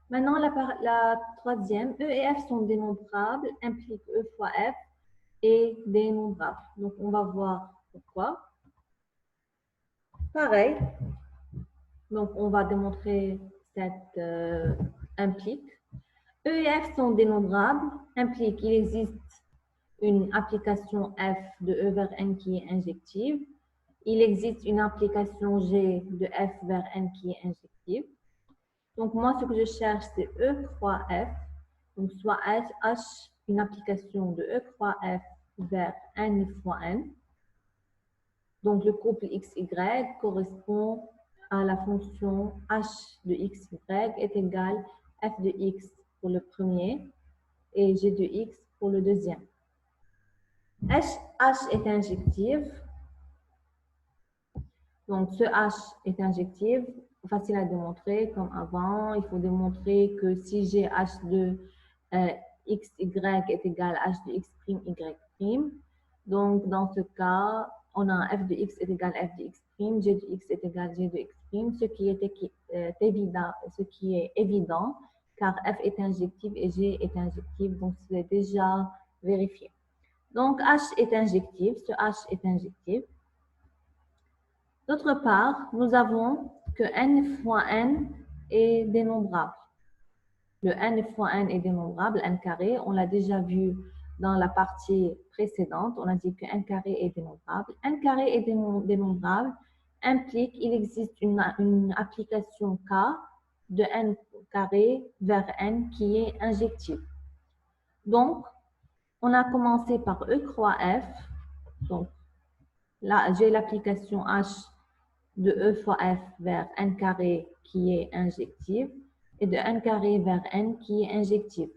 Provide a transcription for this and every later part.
Maintenant, la troisième, E et F sont dénombrables, implique E fois F est dénombrable. Donc, on va voir pourquoi. Pareil, donc on va démontrer cette implique. E et F sont dénombrables, implique il existe une application F de E vers N qui est injective. Il existe une application G de F vers N qui est injective. Donc, moi, ce que je cherche, c'est E croix F. Donc, soit H, une application de E croix F vers N fois N. Donc, le couple XY correspond à la fonction H de XY est égal F de X pour le premier et G de X pour le deuxième. H est injective. Donc, ce H est injective, facile à démontrer comme avant. Il faut démontrer que si j'ai H de XY est égal à H de X', Y'. Donc, dans ce cas, on a F de X est égal à F de X', G de X est égal à G de X', ce qui est évident, car F est injective et G est injective, donc c'est déjà vérifié. Donc, H est injective, ce H est injectif. D'autre part, nous avons que n fois n est dénombrable. Le n fois n est dénombrable, n carré, on l'a déjà vu dans la partie précédente, on a dit que n carré est dénombrable. N carré est dénombrable implique qu'il existe une application K de n carré vers n qui est injective. Donc, on a commencé par E croix F. Donc, là, j'ai l'application H de E fois F vers n carré qui est injective et de n carré vers n qui est injective.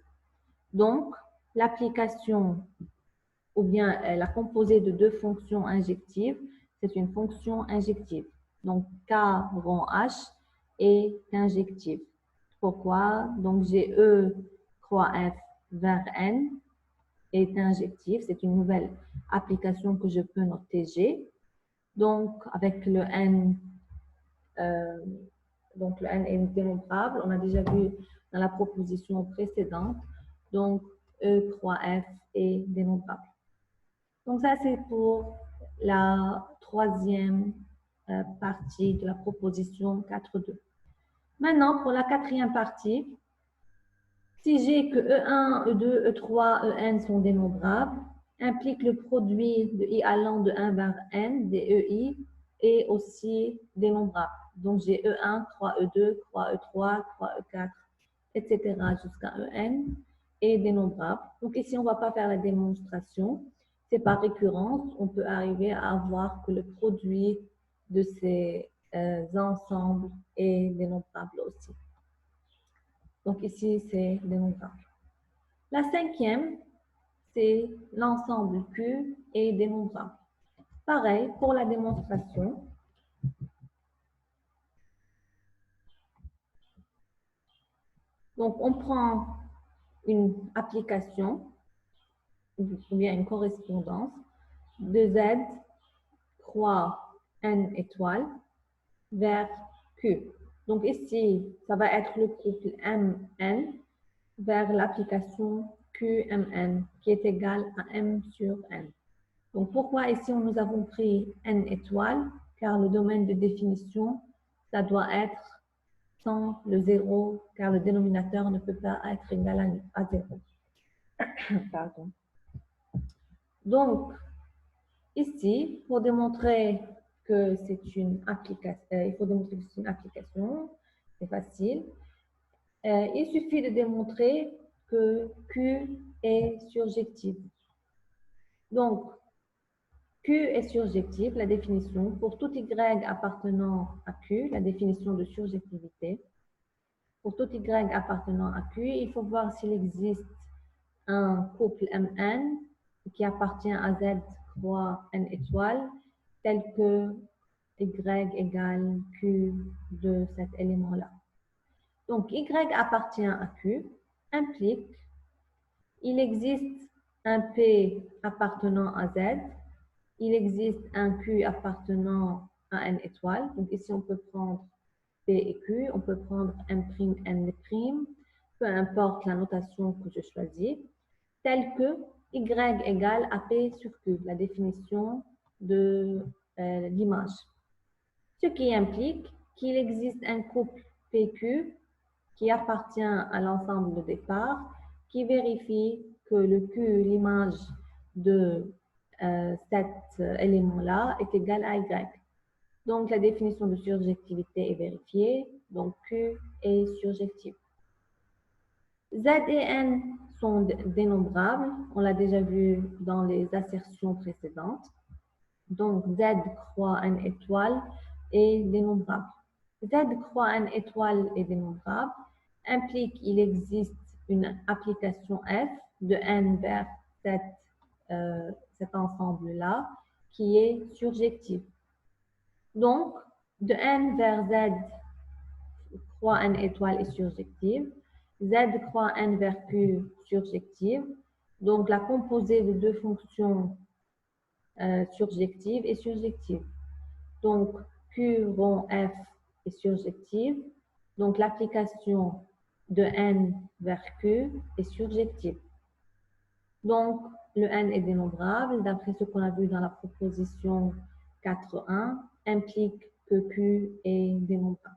Donc, l'application ou bien la composée de deux fonctions injectives, c'est une fonction injective. Donc, K rond H est injective. Pourquoi? Donc, j'ai E croix F vers N est injective. C'est une nouvelle application que je peux noter G. Donc, avec le N, donc le N est dénombrable. On a déjà vu dans la proposition précédente. Donc, E croix F est dénombrable. Donc, ça, c'est pour la troisième partie de la proposition 4.2. Maintenant, pour la quatrième partie, si j'ai que E1, E2, E3, En sont dénombrables, implique le produit de I allant de 1 vers N des EI est aussi dénombrable. Donc, j'ai E1, 3E2, 3E3, 3E4, etc. jusqu'à En est dénombrable. Donc, ici, on ne va pas faire la démonstration. C'est par récurrence, on peut arriver à voir que le produit de ces ensembles est dénombrable aussi. Donc, ici, c'est dénombrable. La cinquième, c'est l'ensemble Q est dénombrable. Pareil, pour la démonstration, donc on prend une application ou bien une correspondance de Z croix N étoile vers Q. Donc ici, ça va être le couple MN vers l'application QMN qui est égale à M sur N. Donc, pourquoi ici nous avons pris N étoile? Car le domaine de définition, ça doit être sans le 0, car le dénominateur ne peut pas être égal à 0. Pardon. Donc, ici, pour démontrer que c'est une application, il faut démontrer que c'est une application, c'est facile. Il suffit de démontrer que Q est surjective. Donc, Q est surjectif, la définition, pour tout Y appartenant à Q, la définition de surjectivité. Pour tout Y appartenant à Q, il faut voir s'il existe un couple Mn qui appartient à Z croix N étoile, tel que Y égale Q de cet élément-là. Donc, Y appartient à Q, implique il existe un P appartenant à Z, il existe un Q appartenant à N étoile. Donc ici, on peut prendre P et Q, on peut prendre M', N'. peu importe la notation que je choisis, telle que y égale AP sur Q, la définition de l'image. Ce qui implique qu'il existe un couple PQ qui appartient à l'ensemble de départ, qui vérifie que le Q, l'image de cet élément-là, est égal à Y. Donc, la définition de surjectivité est vérifiée, donc Q est surjectif. Z et N sont dénombrables, on l'a déjà vu dans les assertions précédentes. Donc, Z croix N étoile est dénombrable. Z croix N étoile est dénombrable implique qu'il existe une application F de N vers cet ensemble-là qui est surjectif. Donc, de N vers Z croix N étoile est surjective. Z croix N vers Q surjective. Donc, la composée de deux fonctions surjectives est surjective. Donc, Q rond F est surjective. Donc, l'application de N vers Q est surjective. Donc, le N est dénombrable, d'après ce qu'on a vu dans la proposition 4.1, implique que Q est dénombrable.